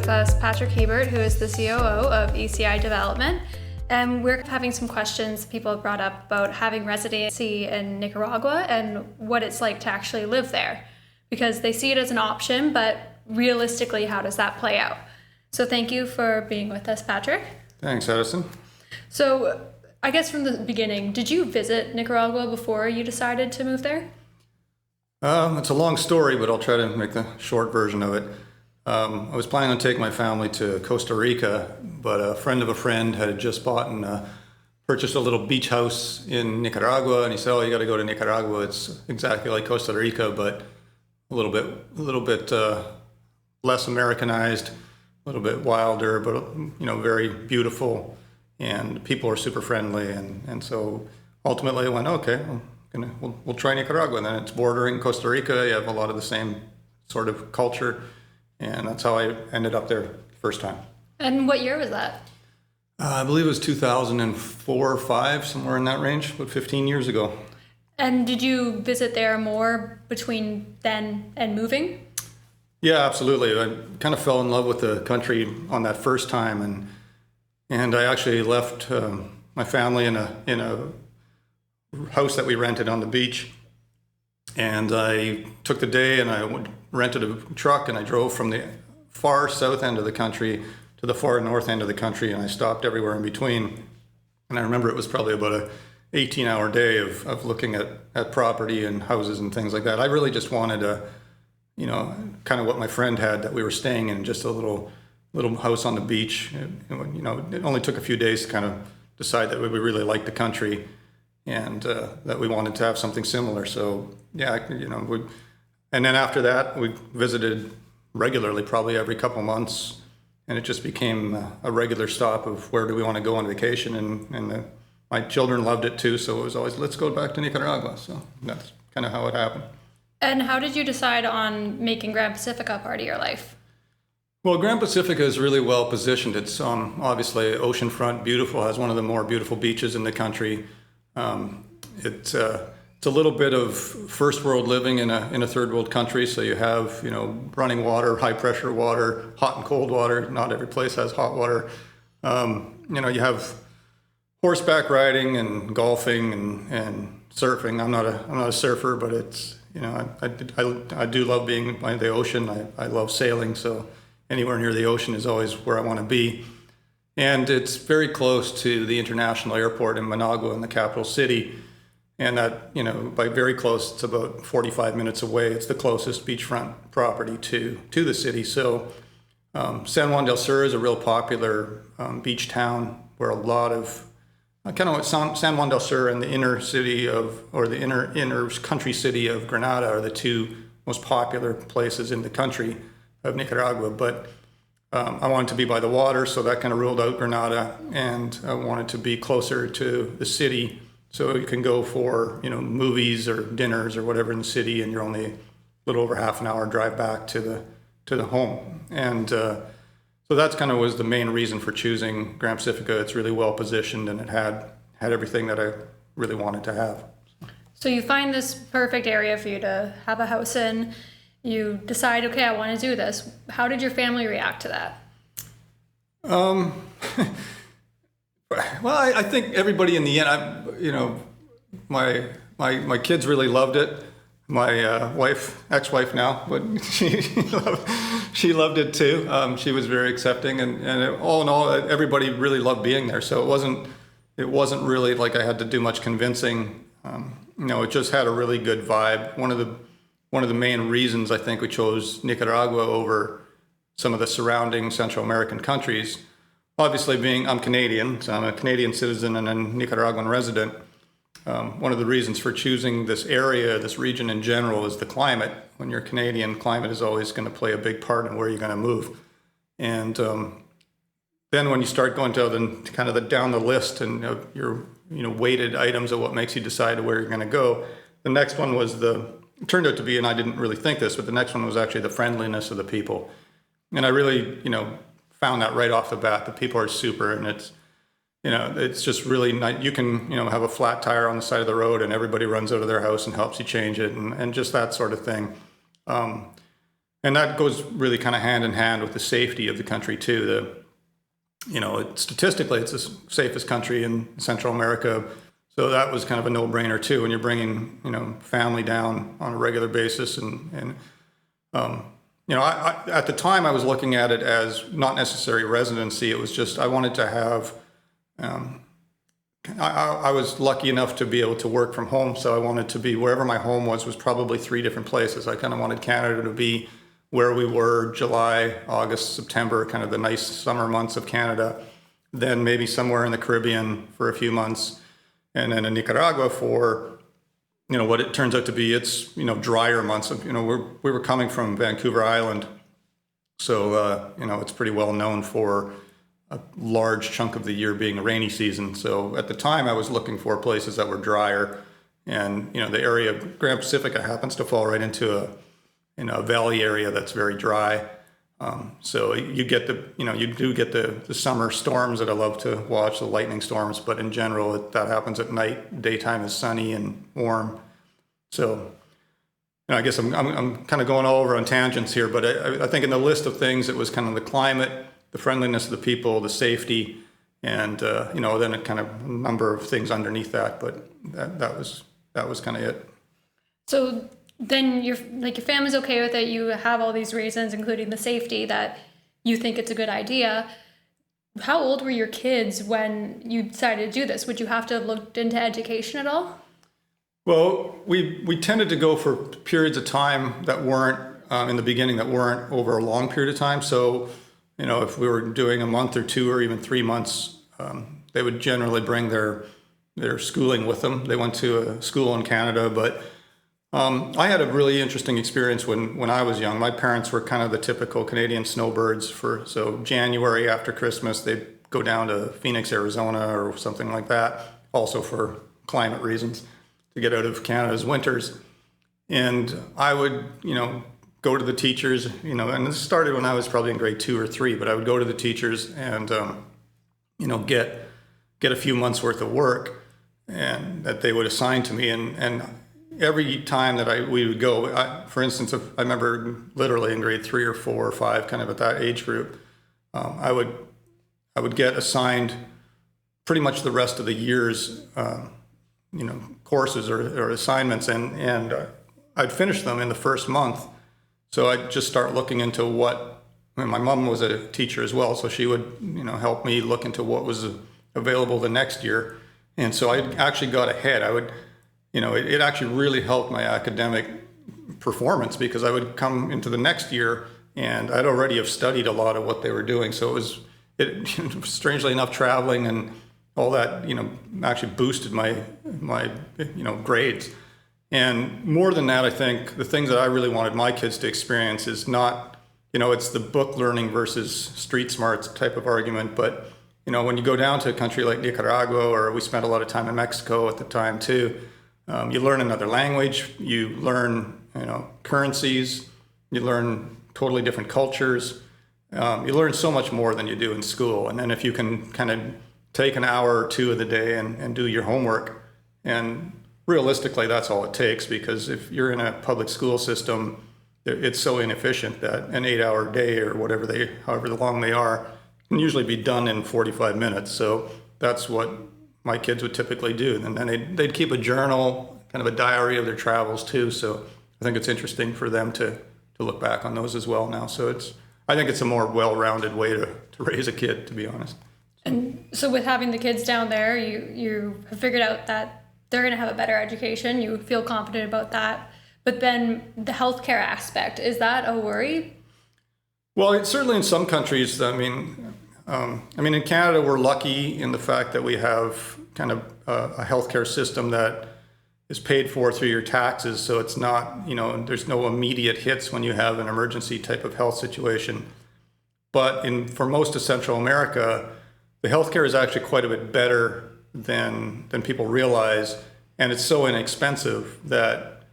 with us Patrick Hebert, who is the COO of ECI Development. And we're having some questions people have brought up about having residency in Nicaragua and what it's like to actually live there. Because they see it as an option, but realistically, how does that play out? So thank you for being with us, Patrick. Thanks, Addison. So I guess from the beginning, did you visit Nicaragua before you decided to move there? It's a long story, but I'll try to make the short version of it. I was planning on taking my family to Costa Rica, but a friend of a friend had just bought and purchased a little beach house in Nicaragua, and he said, "Oh, you got to go to Nicaragua. It's exactly like Costa Rica, but a little bit less Americanized, a little bit wilder, but very beautiful, and people are super friendly." And so ultimately, I went, "Okay, we'll try Nicaragua." And then it's bordering Costa Rica. You have a lot of the same sort of culture. And that's how I ended up there first time. And what year was that? I believe it was 2004 or 5, somewhere in that range, about 15 years ago. And did you visit there more between then and moving? Yeah, absolutely. I kind of fell in love with the country on that first time, and I actually left my family in a house that we rented on the beach. And I took the day and I rented a truck and I drove from the far south end of the country to the far north end of the country, and I stopped everywhere in between. And I remember it was probably about a 18-hour day of looking at property and houses and things like that. I really just wanted kind of what my friend had that we were staying in, just a little house on the beach. It only took a few days to kind of decide that we really liked the country and that we wanted to have something similar. So yeah, and then after that, we visited regularly, probably every couple months, and it just became a regular stop of where do we want to go on vacation, and my children loved it too, so it was always, let's go back to Nicaragua. So that's kind of how it happened. And how did you decide on making Gran Pacifica part of your life? Well, Gran Pacifica is really well positioned. It's obviously oceanfront, beautiful, has one of the more beautiful beaches in the country. It's a little bit of first world living in a third world country. So you have running water, high pressure water, hot and cold water. Not every place has hot water. You have horseback riding and golfing and surfing. I'm not a surfer, but it's I do love being by the ocean. I love sailing, so anywhere near the ocean is always where I want to be. And it's very close to the international airport in Managua, in the capital city. And that, by very close, it's about 45 minutes away. It's the closest beachfront property to the city. So San Juan del Sur is a real popular beach town where a lot of, San Juan del Sur and the inner city the inner country city of Granada are the two most popular places in the country of Nicaragua. But I wanted to be by the water, so that kind of ruled out Granada, and I wanted to be closer to the city, so you can go for movies or dinners or whatever in the city, and you're only a little over half an hour drive back to the home. And so that's kind of was the main reason for choosing Gran Pacifica. It's really well positioned, and it had everything that I really wanted to have. So you find this perfect area for you to have a house in. You decide, okay, I want to do this. How did your family react to that? Well, I think everybody in the end, my kids really loved it. My ex-wife now, but she loved it too. She was very accepting, and all in all, everybody really loved being there. So it wasn't really like I had to do much convincing. It just had a really good vibe. One of the main reasons I think we chose Nicaragua over some of the surrounding Central American countries, obviously I'm Canadian, so I'm a Canadian citizen and a Nicaraguan resident. One of the reasons for choosing this area, this region in general, is the climate. When you're Canadian, climate is always going to play a big part in where you're going to move. And then when you start going to down the list and your weighted items of what makes you decide where you're going to go, the next one was it turned out to be, and I didn't really think this, but the next one was actually the friendliness of the people. And I really, found that right off the bat. The people are super, and it's just really nice. You can, have a flat tire on the side of the road and everybody runs out of their house and helps you change it, and just that sort of thing. And that goes really kind of hand in hand with the safety of the country too. Statistically, it's the safest country in Central America. So that was kind of a no-brainer too. When you're bringing, family down on a regular basis, at the time I was looking at it as not necessarily residency. It was just I wanted to have. I was lucky enough to be able to work from home, so I wanted to be wherever my home was probably 3 different places. I kind of wanted Canada to be where we were, July, August, September, kind of the nice summer months of Canada, then maybe somewhere in the Caribbean for a few months, and then in Nicaragua for, what it turns out to be, it's, drier months. We were coming from Vancouver Island, so, it's pretty well known for a large chunk of the year being a rainy season. So at the time I was looking for places that were drier, and, the area of Gran Pacifica happens to fall right into a valley area that's very dry. So you get you do get the summer storms that I love to watch, the lightning storms, but in general, that happens at night. Daytime is sunny and warm. So, I guess I'm kind of going all over on tangents here, but I think in the list of things, it was kind of the climate, the friendliness of the people, the safety, and, then a kind of number of things underneath that, but that was kind of it. So then your family's okay with it. You have all these reasons, including the safety, that you think it's a good idea. How old were your kids when you decided to do this? Would you have to have looked into education at all? Well, we tended to go for periods of time that weren't, in the beginning, that weren't over a long period of time. So, if we were doing a month or 2 or even 3 months, they would generally bring their schooling with them. They went to a school in Canada, but I had a really interesting experience when I was young. My parents were kind of the typical Canadian snowbirds. So January after Christmas, they'd go down to Phoenix, Arizona or something like that, also for climate reasons, to get out of Canada's winters. And I would, go to the teachers, and this started when I was probably in grade 2 or 3, but I would go to the teachers and, get a few months worth of work and that they would assign to me. And every time that we would go, for instance, I remember literally in grade 3 or 4 or 5, kind of at that age group, I would get assigned pretty much the rest of the year's, courses or assignments, and I'd finish them in the first month. So I'd just start looking into my mom was a teacher as well, so she would, help me look into what was available the next year. And so I actually got ahead. It actually really helped my academic performance because I would come into the next year and I'd already have studied a lot of what they were doing. So strangely enough, traveling and all that, actually boosted my grades. And more than that, I think the things that I really wanted my kids to experience is not, it's the book learning versus street smarts type of argument. But, when you go down to a country like Nicaragua, or we spent a lot of time in Mexico at the time too, you learn another language, you learn, currencies, you learn totally different cultures. You learn so much more than you do in school. And then if you can kind of take an hour or 2 of the day and do your homework, and realistically, that's all it takes, because if you're in a public school system, it's so inefficient that an 8-hour day or however long they are, can usually be done in 45 minutes. So that's what my kids would typically do. And then they'd keep a journal, kind of a diary of their travels too. So I think it's interesting for them to look back on those as well now. So I think it's a more well-rounded way to raise a kid, to be honest. And so with having the kids down there, you have figured out that they're going to have a better education. You feel confident about that. But then the healthcare aspect, is that a worry? Well, it's certainly in some countries. I mean, in Canada, we're lucky in the fact that we have kind of a healthcare system that is paid for through your taxes. So it's not, there's no immediate hits when you have an emergency type of health situation. But for most of Central America, the healthcare is actually quite a bit better than people realize, and it's so inexpensive that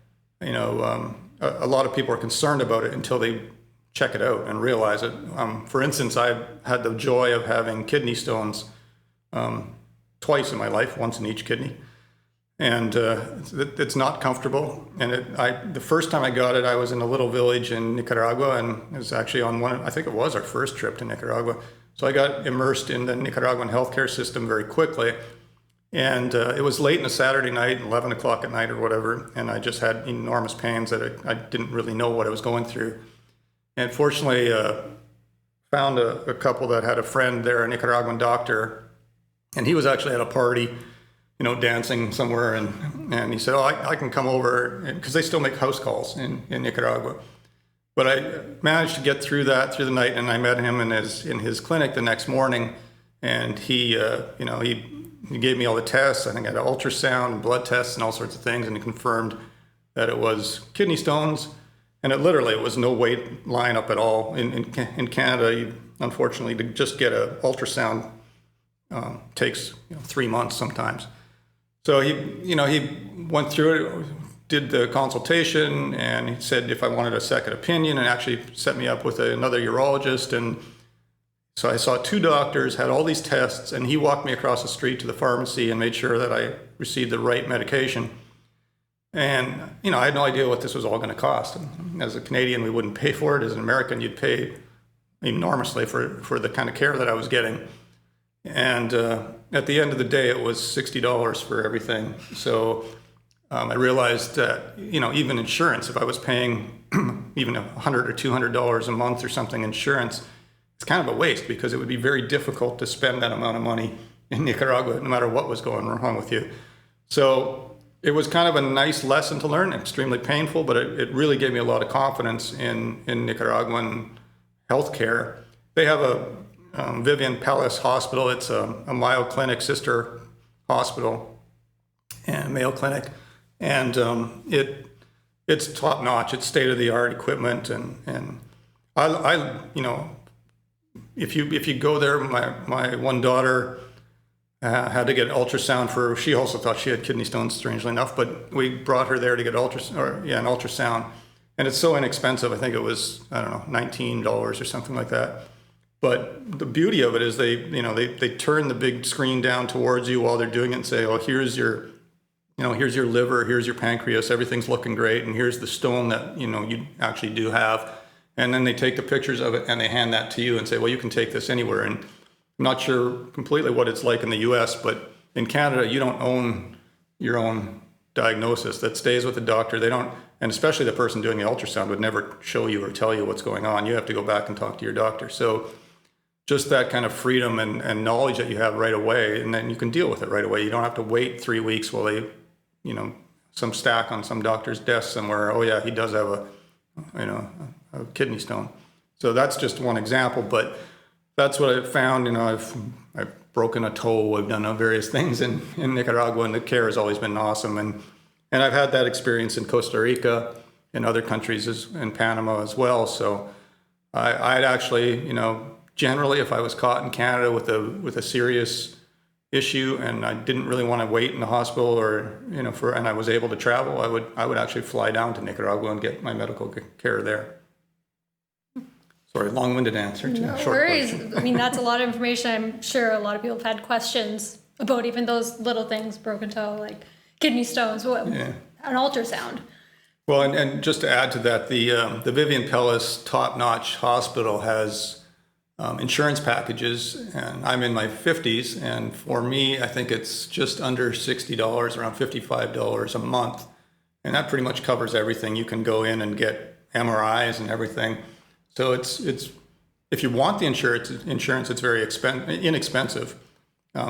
a lot of people are concerned about it until they check it out and realize it. For instance, I've had the joy of having kidney stones twice in my life, once in each kidney, And it's not comfortable. And the first time I got it, I was in a little village in Nicaragua, and it was actually on I think it was our first trip to Nicaragua. So I got immersed in the Nicaraguan healthcare system very quickly. And it was late on a Saturday night, 11 o'clock at night or whatever, and I just had enormous pains that I didn't really know what I was going through. And fortunately, found a couple that had a friend there, a Nicaraguan doctor, and he was actually at a party, dancing somewhere, and he said, "Oh, I can come over," because they still make house calls in Nicaragua. But I managed to get through the night, and I met him in his clinic the next morning, and he gave me all the tests. I think I had an ultrasound and blood tests and all sorts of things, and he confirmed that it was kidney stones. And it was no wait line up at all. In Canada, unfortunately, to just get an ultrasound takes 3 months sometimes. So he went through it, did the consultation, and he said if I wanted a second opinion, and actually set me up with another urologist. And so I saw 2 doctors, had all these tests, and he walked me across the street to the pharmacy and made sure that I received the right medication. And, I had no idea what this was all going to cost. And as a Canadian, we wouldn't pay for it. As an American, you'd pay enormously for the kind of care that I was getting. And at the end of the day, it was $60 for everything. So I realized that, even insurance, if I was paying even $100 or $200 a month or something insurance, it's kind of a waste, because it would be very difficult to spend that amount of money in Nicaragua, no matter what was going wrong with you. So it was kind of a nice lesson to learn, extremely painful, but it really gave me a lot of confidence in Nicaraguan healthcare. They have a Vivian Palace Hospital. It's a Mayo Clinic sister hospital and Mayo Clinic. And it's top notch. It's state of the art equipment. And I if you go there, my one daughter had to get an ultrasound she also thought she had kidney stones, strangely enough, but we brought her there to get an ultrasound. And it's so inexpensive. I think it was, $19 or something like that. But the beauty of it is they turn the big screen down towards you while they're doing it and say, "Oh, here's your liver, here's your pancreas, everything's looking great, and here's the stone that, you actually do have." And then they take the pictures of it and they hand that to you and say, "Well, you can take this anywhere." And I'm not sure completely what it's like in the US, but in Canada, you don't own your own diagnosis. That stays with the doctor. They don't, and especially the person doing the ultrasound would never show you or tell you what's going on. You have to go back and talk to your doctor. So just that kind of freedom and knowledge that you have right away, and then you can deal with it right away. You don't have to wait 3 weeks while they, some stack on some doctor's desk somewhere. "Oh yeah, he does have a kidney stone." So that's just one example, but that's what I found. I've broken a toe. I've done various things in Nicaragua, and the care has always been awesome. And I've had that experience in Costa Rica, in other countries, in Panama as well. So I'd actually, generally, if I was caught in Canada with a serious issue and I didn't really want to wait in the hospital, or and I was able to travel, I would actually fly down to Nicaragua and get my medical care there. Sorry, long-winded answer to a short question. I mean, that's a lot of information. I'm sure a lot of people have had questions about even those little things, broken toe, like kidney stones, an ultrasound. Well, and just to add to that, the Vivian Palace top-notch hospital has insurance packages, and I'm in my 50s, and for me, I think it's just under $60, around $55 a month, and that pretty much covers everything. You can go in and get MRIs and everything. So it's if you want the insurance, it's very inexpensive.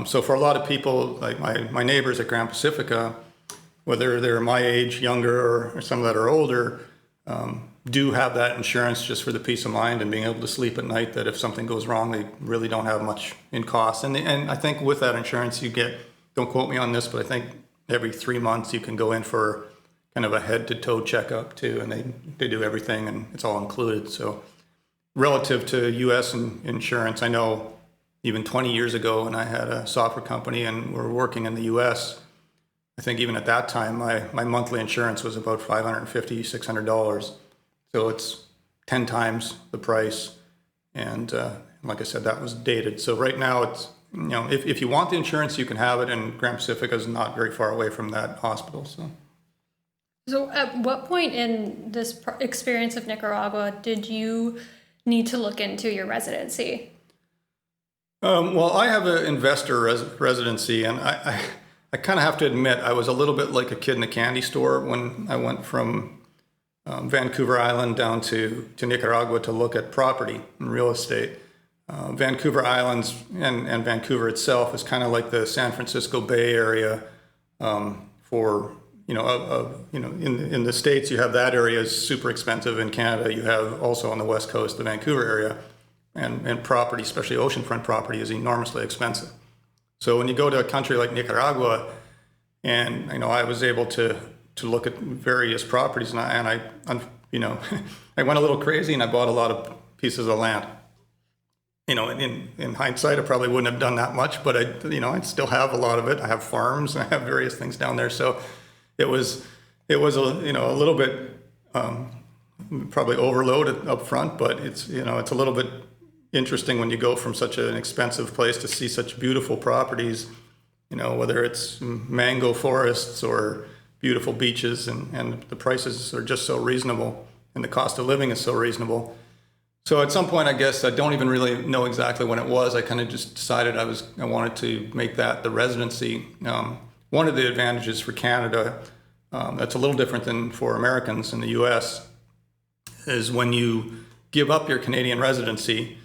So for a lot of people, like my neighbors at Gran Pacifica, whether they're my age, younger, or some that are older, do have that insurance just for the peace of mind and being able to sleep at night, that if something goes wrong, they really don't have much in cost. And I think with that insurance, you get, don't quote me on this, but I think every 3 months you can go in for kind of a head-to-toe checkup too, and they do everything, and it's all included. So relative to U.S. insurance, I know even 20 years ago when I had a software company and we're working in the U.S., I think even at that time, my monthly insurance was about $550, $600. So it's 10 times the price. And like I said, that was dated. So right now if you want the insurance, you can have it, and Gran Pacifica is not very far away from that hospital. So at what point in this experience of Nicaragua did you need to look into your residency? Well, I have an investor residency, and I kind of have to admit I was a little bit like a kid in a candy store when I went from Vancouver Island down to Nicaragua to look at property and real estate. Vancouver Islands and Vancouver itself is kind of like the San Francisco Bay Area for, in the States you have that area is super expensive. In Canada you have also on the West Coast, the Vancouver area, and property, especially oceanfront property, is enormously expensive. So when you go to a country like Nicaragua, and I was able to look at various properties, and I I went a little crazy and I bought a lot of pieces of land. In hindsight, I probably wouldn't have done that much, but I still have a lot of it. I have farms and I have various things down there. So it was a little bit probably overloaded up front, but it's a little bit interesting when you go from such an expensive place to see such beautiful properties, whether it's mango forests or beautiful beaches, and the prices are just so reasonable and the cost of living is so reasonable. So at some point, I guess I don't even really know exactly when it was. I kind of just decided I wanted to make that the residency. One of the advantages for Canada that's a little different than for Americans in the U.S. is when you give up your Canadian residency.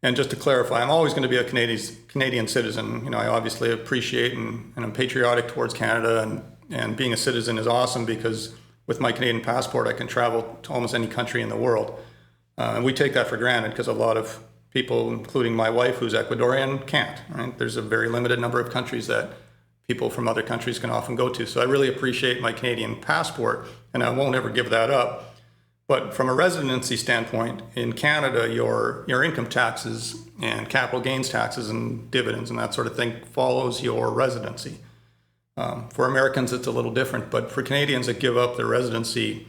And just to clarify, I'm always going to be a Canadian citizen. I obviously appreciate and I'm patriotic towards Canada, and being a citizen is awesome because with my Canadian passport, I can travel to almost any country in the world. And we take that for granted because a lot of people, including my wife, who's Ecuadorian, can't. Right? There's a very limited number of countries that people from other countries can often go to. So I really appreciate my Canadian passport, and I won't ever give that up. But from a residency standpoint, in Canada, your income taxes and capital gains taxes and dividends and that sort of thing follows your residency. For Americans, it's a little different, but for Canadians that give up their residency,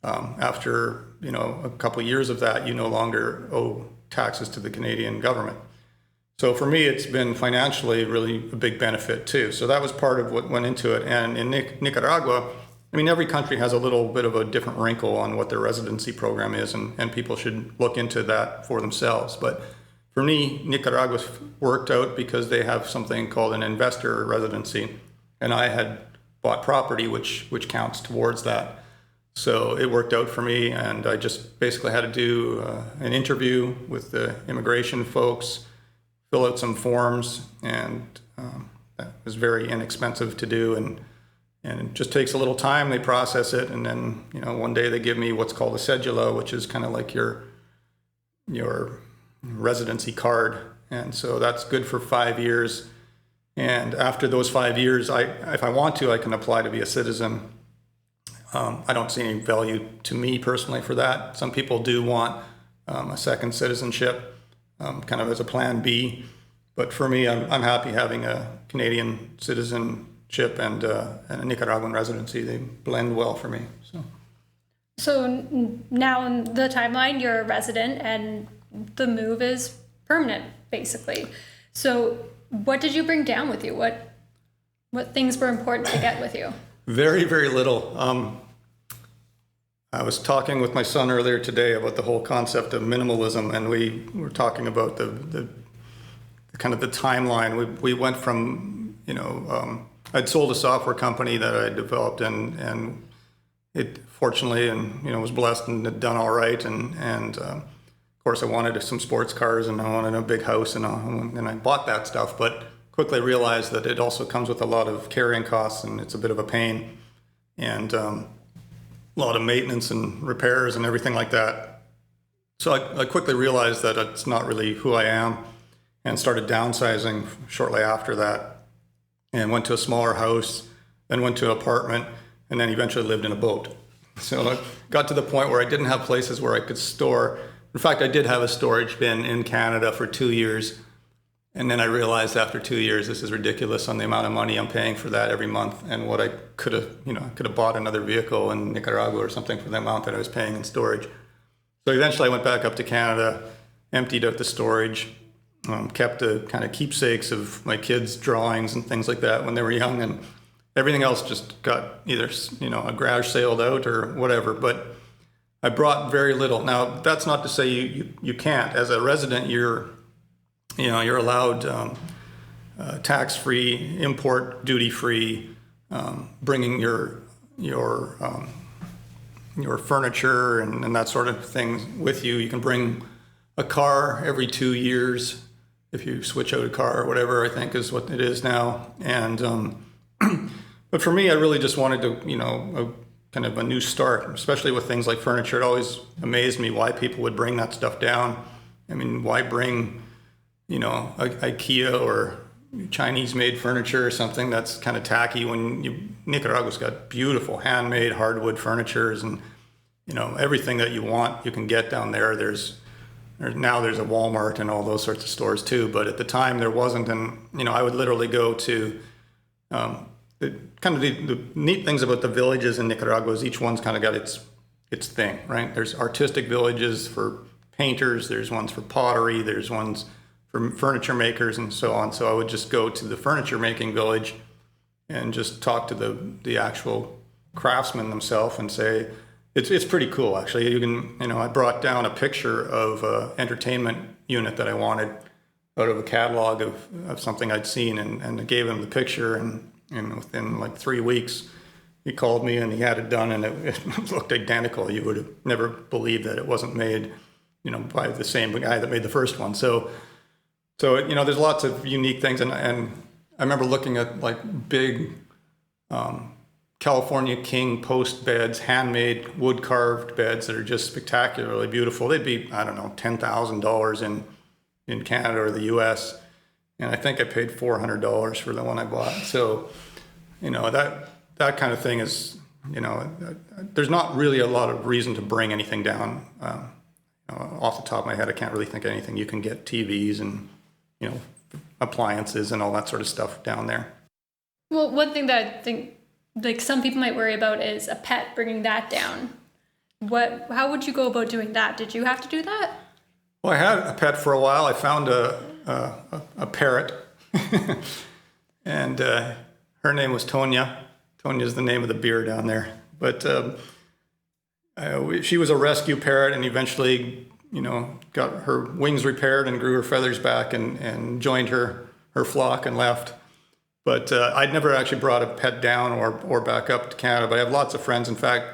after a couple of years of that, you no longer owe taxes to the Canadian government. So for me, it's been financially really a big benefit too. So that was part of what went into it. And in Nicaragua, every country has a little bit of a different wrinkle on what their residency program is, and people should look into that for themselves. But for me, Nicaragua worked out because they have something called an investor residency, and I had bought property which counts towards that. So it worked out for me, and I just basically had to do an interview with the immigration folks, fill out some forms, and that was very inexpensive to do, and it just takes a little time. They process it, and then one day they give me what's called a cedula, which is kind of like your residency card, and so that's good for 5 years. And after those 5 years, if I want to, I can apply to be a citizen. I don't see any value to me personally for that. Some people do want a second citizenship, kind of as a plan B. But for me, I'm happy having a Canadian citizenship and a Nicaraguan residency. They blend well for me. So now in the timeline, you're a resident and the move is permanent, basically. So what did you bring down with you? What things were important to get with you? Very, very little. I was talking with my son earlier today about the whole concept of minimalism, and we were talking about the kind of the timeline. We went from, I'd sold a software company that I developed, and it fortunately was blessed and had done all right, and of course I wanted some sports cars and I wanted a big house, and I bought that stuff, but quickly realized that it also comes with a lot of carrying costs, and it's a bit of a pain, and a lot of maintenance and repairs and everything like that. So I quickly realized that it's not really who I am, and started downsizing shortly after that, and went to a smaller house, then went to an apartment, and then eventually lived in a boat. So I got to the point where I didn't have places where I could store. In fact, I did have a storage bin in Canada for 2 years. And then I realized after 2 years, this is ridiculous on the amount of money I'm paying for that every month, and what I could have bought another vehicle in Nicaragua or something for the amount that I was paying in storage. So eventually I went back up to Canada, emptied out the storage, kept the kind of keepsakes of my kids' drawings and things like that when they were young, and everything else just got either, a garage saled out or whatever. But I brought very little. Now, that's not to say you can't. As a resident, you're allowed tax-free, import duty-free, bringing your furniture and that sort of thing with you. You can bring a car every 2 years if you switch out a car or whatever, I think is what it is now. And but for me, I really just wanted to, kind of a new start, especially with things like furniture. It always amazed me why people would bring that stuff down. I mean, why bring, IKEA or Chinese-made furniture or something that's kind of tacky when Nicaragua's got beautiful handmade hardwood furnitures and, everything that you want you can get down there. Now there's a Walmart and all those sorts of stores too, but at the time there wasn't. And, I would literally go to, the neat things about the villages in Nicaragua is each one's kind of got its thing, right? There's artistic villages for painters, there's ones for pottery, there's ones for furniture makers and so on. So I would just go to the furniture making village and just talk to the actual craftsmen themselves and say, it's pretty cool actually. You can, I brought down a picture of an entertainment unit that I wanted out of a catalog of something I'd seen and I gave him the picture and within like 3 weeks, he called me and he had it done and it looked identical. You would have never believed that it wasn't made, by the same guy that made the first one. So there's lots of unique things. And I remember looking at like big California King post beds, handmade wood carved beds that are just spectacularly beautiful. They'd be, I don't know, $10,000 in Canada or the US. And I think I paid $400 for the one I bought. So, that kind of thing is, there's not really a lot of reason to bring anything down. Off the top of my head, I can't really think of anything. You can get TVs and, appliances and all that sort of stuff down there. Well, one thing that I think, like some people might worry about is a pet, bringing that down. How would you go about doing that? Did you have to do that? Well, I had a pet for a while. I found a parrot, and her name was Tonya. Tonya is the name of the beer down there. But she was a rescue parrot, and eventually, got her wings repaired and grew her feathers back and joined her flock and left. But I'd never actually brought a pet down or back up to Canada. But I have lots of friends. In fact,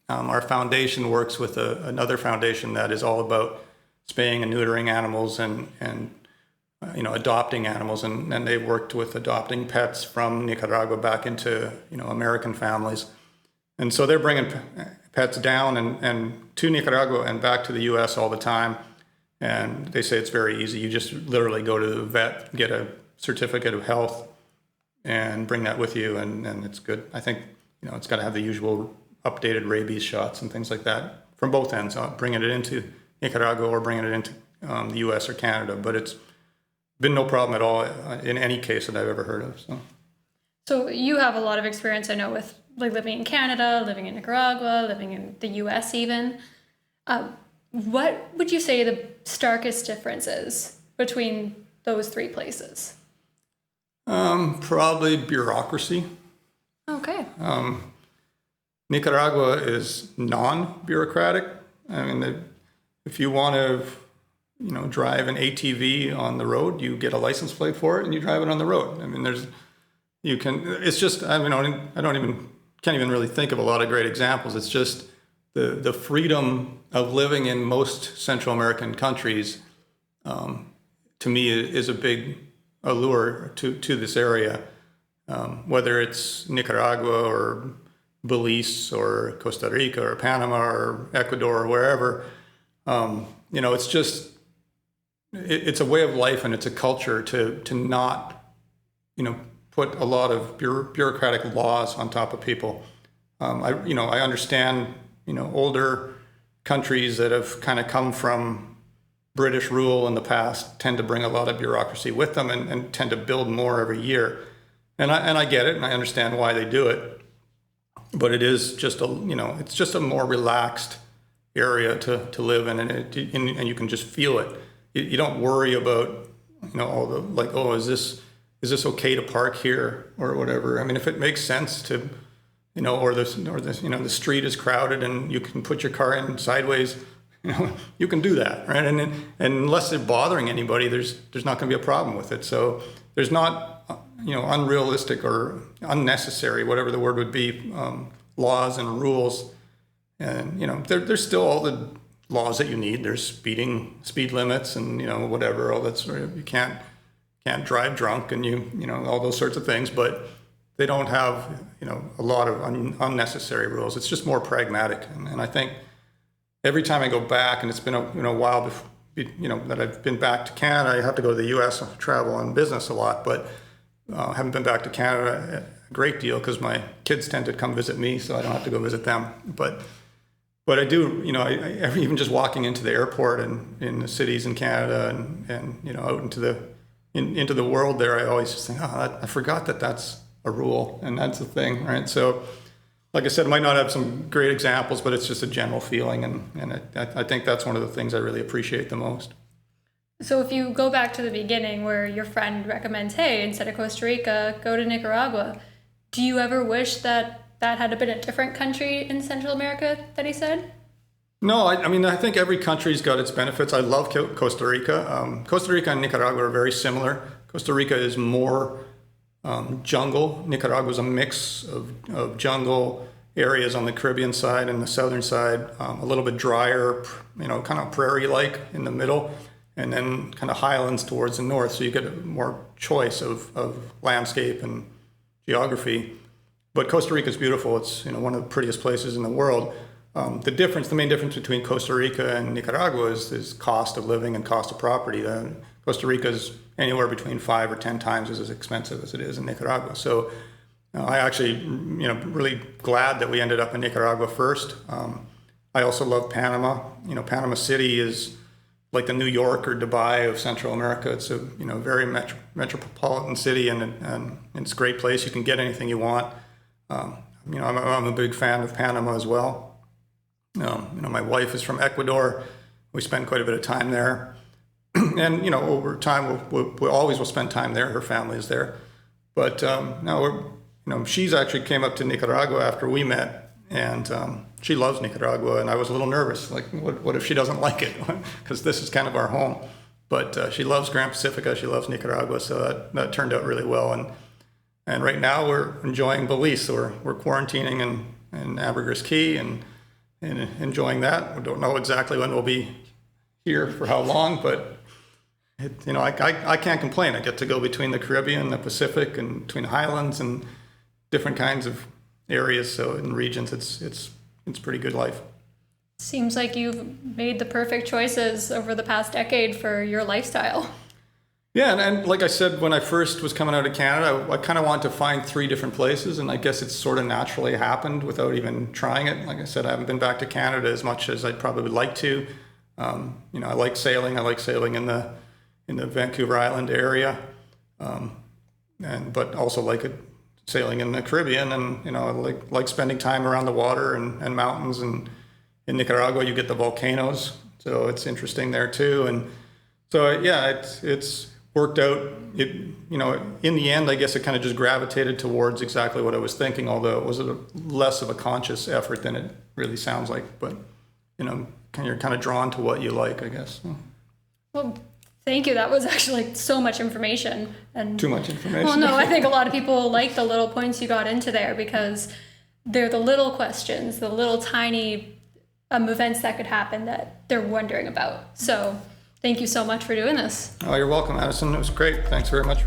our foundation works with another foundation that is all about spaying and neutering animals and adopting animals, and they've worked with adopting pets from Nicaragua back into American families, and so they're bringing pets down and to Nicaragua and back to the U.S. all the time, and they say it's very easy. You just literally go to the vet, get a certificate of health, and bring that with you, and it's good. I think it's got to have the usual updated rabies shots and things like that from both ends, bringing it into Nicaragua or bringing it into the U.S. or Canada, but it's been no problem at all in any case that I've ever heard of. So you have a lot of experience, I know, with like living in Canada, living in Nicaragua, living in the U.S. even. What would you say the starkest difference is between those three places? Probably bureaucracy. Okay. Nicaragua is non-bureaucratic. I mean, if you want to drive an ATV on the road, you get a license plate for it and you drive it on the road. I mean, can't even really think of a lot of great examples. It's just the freedom of living in most Central American countries, to me, is a big allure to this area, whether it's Nicaragua or Belize or Costa Rica or Panama or Ecuador or wherever. It's just, it's a way of life and it's a culture to not, put a lot of bureaucratic laws on top of people. I understand, older countries that have kind of come from British rule in the past tend to bring a lot of bureaucracy with them and tend to build more every year. And I get it and I understand why they do it. But it is just it's just a more relaxed area to live in, and you can just feel it. You don't worry about all the like, oh, is this okay to park here or whatever? I mean, if it makes sense to, or the street is crowded and you can put your car in sideways, you can do that, right? And unless they're bothering anybody, there's not going to be a problem with it. So there's not, unrealistic or unnecessary, whatever the word would be, laws and rules. And, there's still all the laws that you need. There's speed limits and, whatever, all that sort of, you can't drive drunk and all those sorts of things, but they don't have, a lot of unnecessary rules. It's just more pragmatic. And I think every time I go back, and it's been a while before, that I've been back to Canada. I have to go to the U.S. travel on business a lot, but haven't been back to Canada a great deal because my kids tend to come visit me, so I don't have to go visit them. But I do, even just walking into the airport and in the cities in Canada and out into the world there, I always just think, I forgot that that's a rule and that's a thing, right? So, like I said, I might not have some great examples, but it's just a general feeling, and I think that's one of the things I really appreciate the most. So if you go back to the beginning where your friend recommends, hey, instead of Costa Rica, go to Nicaragua, do you ever wish that had been a different country in Central America that he said? No, I think every country's got its benefits. I love Costa Rica. Costa Rica and Nicaragua are very similar. Costa Rica is more jungle. Nicaragua is a mix of jungle areas on the Caribbean side and the southern side, a little bit drier, kind of prairie-like in the middle, and then kind of highlands towards the north. So you get more choice of landscape and geography. But Costa Rica is beautiful. It's one of the prettiest places in the world. The main difference between Costa Rica and Nicaragua is cost of living and cost of property. Costa Rica is anywhere between 5 or 10 times as expensive as it is in Nicaragua. So I actually, really glad that we ended up in Nicaragua first. I also love Panama. Panama City is like the New York or Dubai of Central America. It's a very metropolitan city, and it's a great place. You can get anything you want. I'm a big fan of Panama as well. My wife is from Ecuador. We spend quite a bit of time there. And, over time, we always will spend time there. Her family is there. But now she's actually came up to Nicaragua after we met, and she loves Nicaragua. And I was a little nervous, like, what if she doesn't like it? Because this is kind of our home. But she loves Gran Pacifica. She loves Nicaragua. So that turned out really well. And right now we're enjoying Belize. So we're quarantining in Ambergris Key and enjoying that. We don't know exactly when we'll be here for how long, but I can't complain. I get to go between the Caribbean, the Pacific, and between the highlands and different kinds of areas. So in regions, it's pretty good life. Seems like you've made the perfect choices over the past decade for your lifestyle. Yeah, and like I said, when I first was coming out of Canada, I kind of wanted to find 3 different places, and I guess it's sort of naturally happened without even trying it. Like I said, I haven't been back to Canada as much as I'd probably would like to. I like sailing. I like sailing in the Vancouver Island area, but also like sailing in the Caribbean, and I like spending time around the water and mountains. And in Nicaragua, you get the volcanoes, so it's interesting there too. And so yeah, it's worked out. In the end, I guess it kind of just gravitated towards exactly what I was thinking, although it was less of a conscious effort than it really sounds like. But, you're kind of drawn to what you like, I guess. Well, thank you. That was actually so much information. And too much information. Well, no, I think a lot of people like the little points you got into there because they're the little questions, the little tiny events that could happen that they're wondering about. So thank you so much for doing this. Oh, you're welcome, Addison. It was great. Thanks very much.